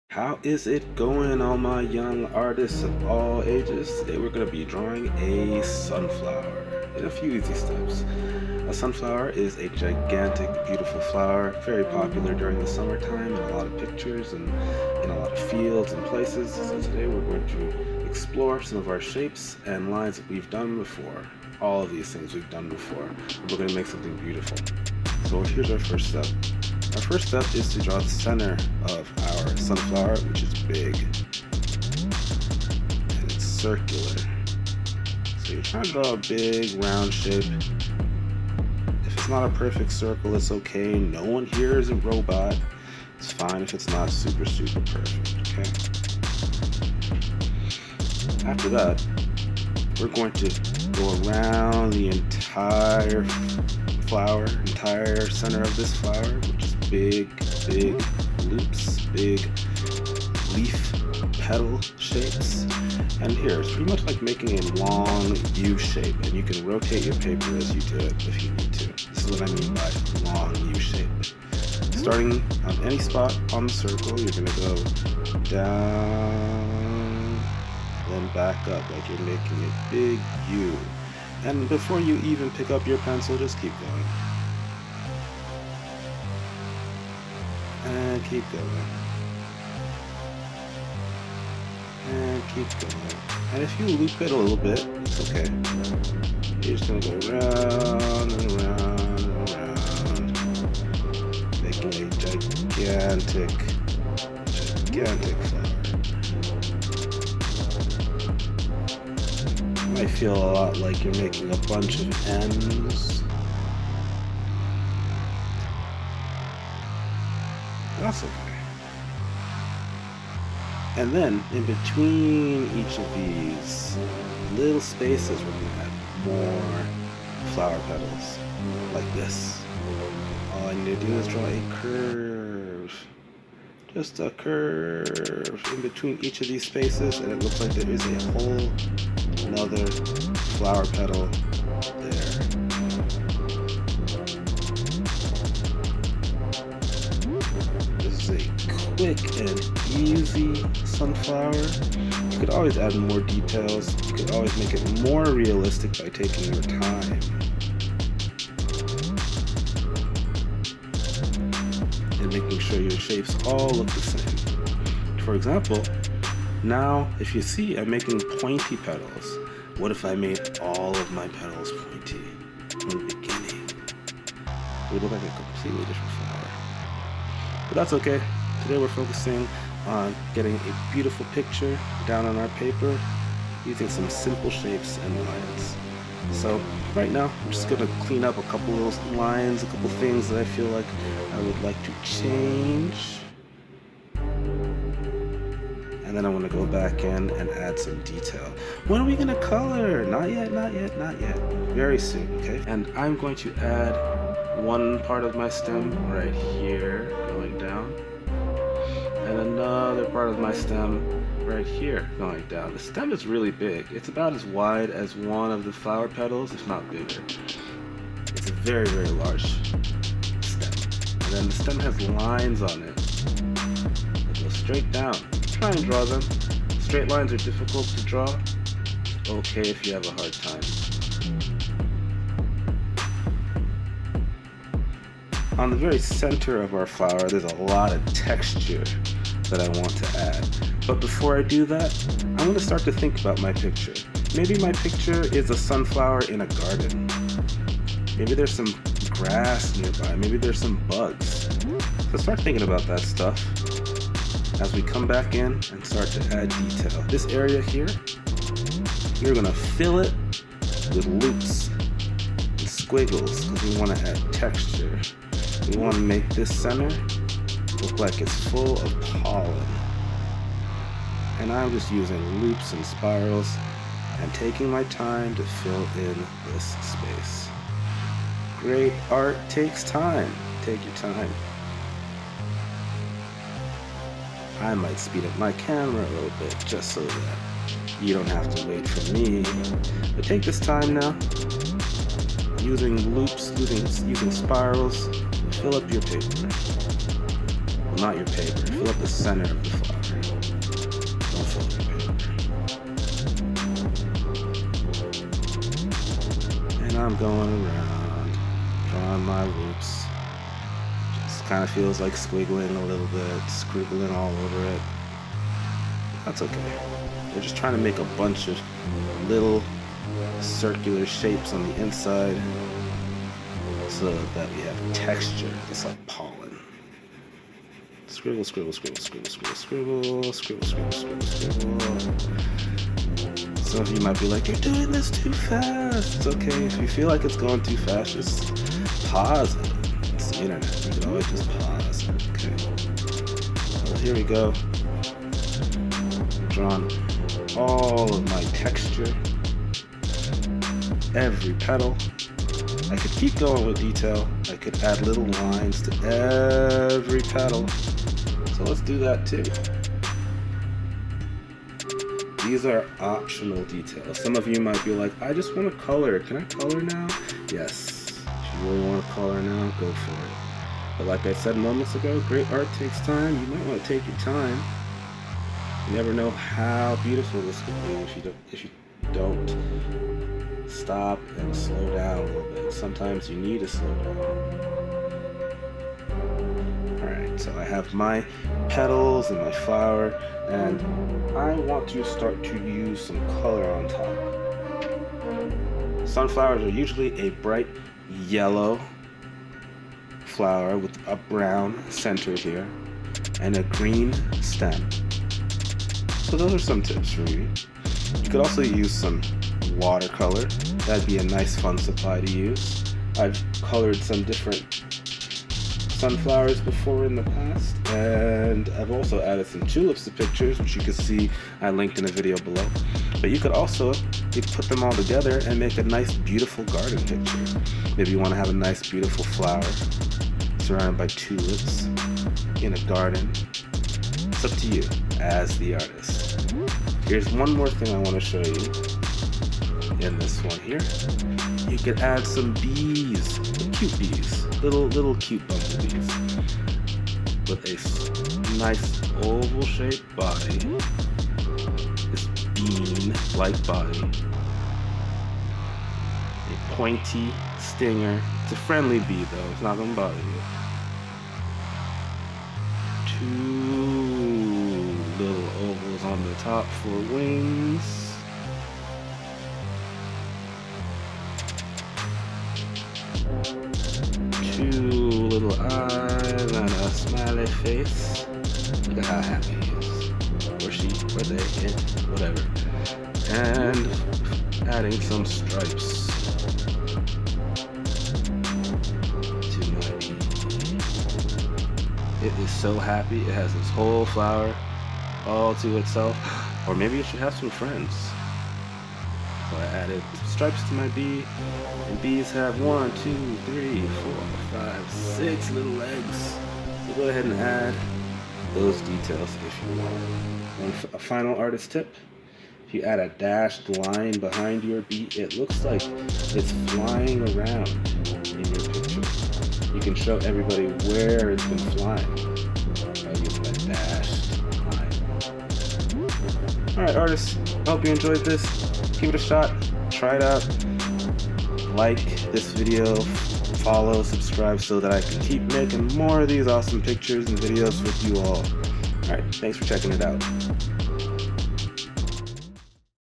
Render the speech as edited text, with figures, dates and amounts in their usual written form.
How is it going, all my young artists of all ages? Today we're going to be drawing a sunflower in a few easy steps. A sunflower is a gigantic, beautiful flower, very popular during the summertime in a lot of pictures and in a lot of fields and places. So today we're going to explore some of our shapes and lines that we've done before. All of these things we've done before. We're going to make something beautiful. So here's our first step. Our first step is to draw the center of our sunflower, which is big. And it's circular. So you're trying to draw a big round shape. If it's not a perfect circle, it's okay. No one here is a robot. It's fine if it's not super perfect, okay? After that, we're going to go around the entire flower, entire center of this flower, which is big loops, big leaf petal shapes. And here, it's pretty much like making a long U shape, and you can rotate your paper as you do it if you need to. This is what I mean by long U shape. Starting on any spot on the circle, you're going to go down, then back up like you're making a big U. And before you even pick up your pencil, just keep going. And keep going. And keep going. And if you loop it a little bit, it's okay. You're just going to go around and around and around, making a gigantic flower. Might feel a lot like you're making a bunch of M's. That's okay. And then, in between each of these little spaces, we're going to add more flower petals, like this. All I need to do is draw a curve. Just a curve in between each of these spaces, and it looks like there is a whole another flower petal there. This is a quick and easy sunflower. You could always add more details. You could always make it more realistic by taking your time. And making sure your shapes all look the same. For example, now if you see I'm making pointy petals. What if I made all of my petals pointy from the beginning? It would look like a completely different flower. But that's okay. Today we're focusing on getting a beautiful picture down on our paper using some simple shapes and lines. So right now I'm just going to clean up a couple of those lines, a couple things that I feel like I would like to change. And then I want to go back in and add some detail. When are we going to color? Not yet. Very soon, okay? And I'm going to add one part of my stem right here, going down. And another part of my stem right here, going down. The stem is really big. It's about as wide as one of the flower petals, if not bigger. It's a very large stem. And then the stem has lines on it that go straight down. Try and draw them. Straight lines are difficult to draw. It's okay if you have a hard time. On the very center of our flower, there's a lot of texture that I want to add. But before I do that, I'm going to start to think about my picture. Maybe my picture is a sunflower in a garden. Maybe there's some grass nearby. Maybe there's some bugs. So start thinking about that stuff as we come back in and start to add detail. This area here, we're going to fill it with loops and squiggles because we want to add texture. We want to make this center look like it's full of pollen. And I'm just using loops and spirals and taking my time to fill in this space. Great art takes time. Take your time. I might speed up my camera a little bit just so that you don't have to wait for me. But take this time now, using loops, using spirals, fill up your paper. Well, not your paper, fill up the center of the flower. Don't fold the paper. And I'm going around, drawing my loops. Just kind of feels like squiggling a little bit, scribbling all over it. That's okay. We're just trying to make a bunch of little circular shapes on the inside so that we have texture. It's like pollen. Scribble, scribble, scribble, scribble, scribble, scribble, scribble, scribble, scribble, scribble. Some of you might be like, you're doing this too fast. It's okay. If you feel like it's going too fast, just pause it. It's the internet. You can always just pause. Okay. Well, here we go. Drawn all of my texture. Every petal. I could keep going with detail. I could add little lines to every petal. So let's do that too. These are optional details. Some of you might be like, I just want to color. Can I color now? Yes. If you really want to color now, go for it. But like I said moments ago, great art takes time. You might want to take your time. You never know how beautiful this could be if you don't stop and slow down a little bit. Sometimes you need to slow down. Alright, so I have my petals and my flower, and I want to start to use some color on top. Sunflowers are usually a bright yellow flower with a brown center here and a green stem. So those are some tips for you. You could also use some watercolor. That'd be a nice fun supply to use. I've colored some different sunflowers before in the past, and I've also added some tulips to pictures, which you can see I linked in the video below. But you could also put them all together and make a nice beautiful garden picture. Maybe you want to have a nice beautiful flower surrounded by tulips in a garden. It's up to you as the artist. Here's one more thing I want to show you in this one here. You could add some bees, cute bees, little cute bumblebees with a nice oval shaped body, this bean-like body, a pointy stinger. It's a friendly bee though, it's not gonna bother you. Two little ovals on the top for wings. Two little eyes and a smiley face. Look at how happy he is. Or she, or they, it, whatever. And adding some stripes to my bee. It is so happy. It has its whole flower all to itself. Or maybe it should have some friends. So I added stripes to my bee, and bees have 1, 2, 3, 4, 5, 6 little legs. So go ahead and add those details if you want. And a final artist tip: if you add a dashed line behind your bee, it looks like it's flying around in your picture. You can show everybody where it's been flying by using that dashed line. Alright artists, I hope you enjoyed this. Give it a shot, try it out, like this video, follow, subscribe so that I can keep making more of these awesome pictures and videos with you all. Alright, thanks for checking it out.